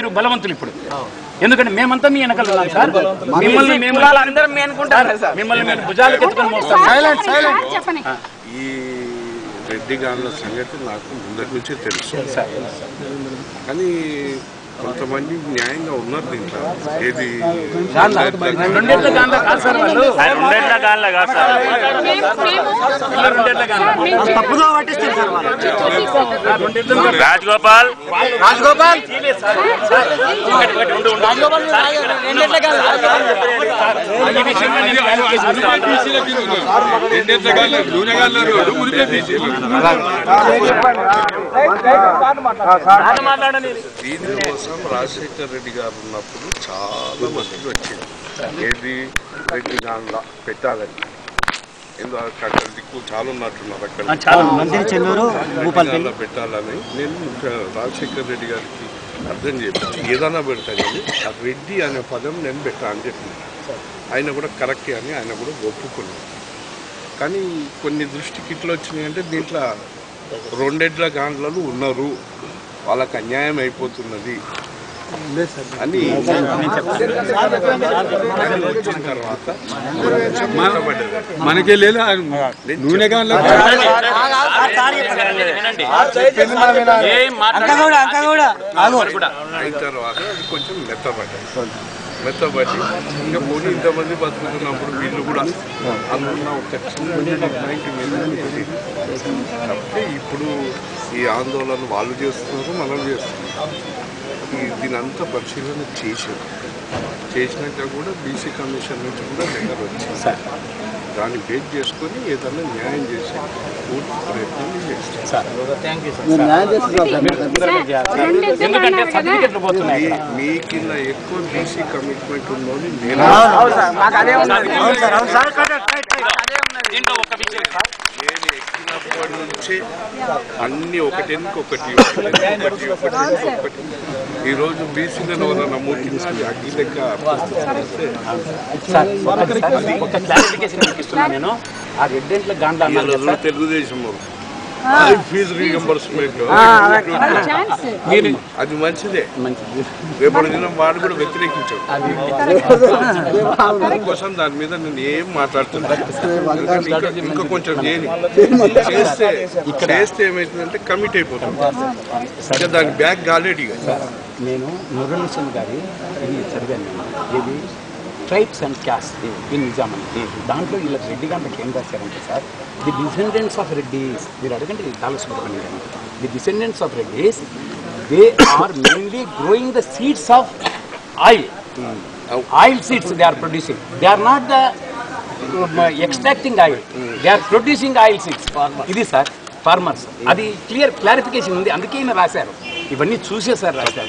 మీరు బలవంతులు ఇప్పుడు, ఎందుకంటే మేమంతా మీ వెనకాల ఉన్నాం సార్. మిమ్మల్ని భుజాలకు ఎత్తుకొని మోస్తాం. ఈ రెడ్డి గాన్ల సంగతి నాకు ముందటి నుంచే తెలుసు, కానీ కొంతమంది న్యాయంగా ఉన్నారు దీంట్లో. ఏది రాజగోపాల్ దీనికోసం రాజశేఖర్ రెడ్డి గారు ఉన్నప్పుడు చాలా మందికి వచ్చింది, ఏది రెడ్డి గాన్ల పెట్టాలని. ఎందుకు అక్కడ దిక్కు చాలా ఉన్నట్టున్నారు, అక్కడ పెట్టాలని. నేను రాజశేఖర్ రెడ్డి గారికి అర్థం చేయించి ఏదైనా పెడతా కానీ ఆ రెడ్డి అనే పదం నేను పెట్టా అని చెప్పింది. ఆయన కూడా కరెక్టే అని ఆయన కూడా ఒప్పుకున్నాను. కానీ కొన్ని దృష్టికి ఇట్లా వచ్చినాయి అంటే దీంట్లో రెండెడ్ల గాండ్లలు ఉన్నారు, వాళ్ళకి అన్యాయం అయిపోతున్నది అని వచ్చిన తర్వాత మనకే లేదు నూనె అయిన తర్వాత అది కొంచెం మెత్తబడి ఇంకా పోనీ ఇంతమంది బతుకుతున్నప్పుడు వీళ్ళు కూడా అందులో ఒక చిన్న పాయింట్ మీద కాబట్టి ఇప్పుడు ఈ ఆందోళన వాళ్ళు చేస్తున్నారు, మనం చేస్తున్నాం. దీని అంతా పరిశీలన చేసినాక కూడా బీసీ కమిషన్ నుంచి కూడా దగ్గర వచ్చింది. దాన్ని బేస్ చేసుకొని ఏదైనా న్యాయం చేసి పూర్తి ప్రయత్నం చేస్తాం. మీ కింద ఎక్కువ బీసీ కమిట్మెంట్ ఉందని నేను ఎక్కినప్పటి నుంచి అన్ని ఒకటి ఈరోజు బీసీలను ఎవరైనా మూర్తించాలి అగ్గి లెక్క తెలుగుదేశం ఫీజు రీఎంబర్స్మెంట్ అది మంచిదే. రేపటి దినం వాడు కూడా వ్యతిరేకించాడు కోసం దాని మీద నేను ఏం మాట్లాడుతున్నాను. ఇంకా కొంచెం చేస్తే ఏమవుతుందంటే కమిట్ అయిపోతుంది, ఇంకా దాని బ్యాక్ కాలేడు. నేను నుర్రలిషన్ గారి ఇది చదివాను, ఇది ట్రైబ్స్ అండ్ క్యాస్ట్ ఇన్ నిజామని. దాంట్లో వీళ్ళ రెడ్డి గంటకి ఏం రాశారంటే sir, the descendants of Reddys, మీరు అడగండి దాల్సుకుంటాను, the descendants of Reddys they are mainly growing the seeds of oil seeds they are producing. They are not the extracting oil, they are producing oil seeds. ఇది సార్ ఫార్మర్స్, అది clarification ఉంది, అందుకే ఈయన రాశారు. ఇవన్నీ చూసేసారు రాశారు.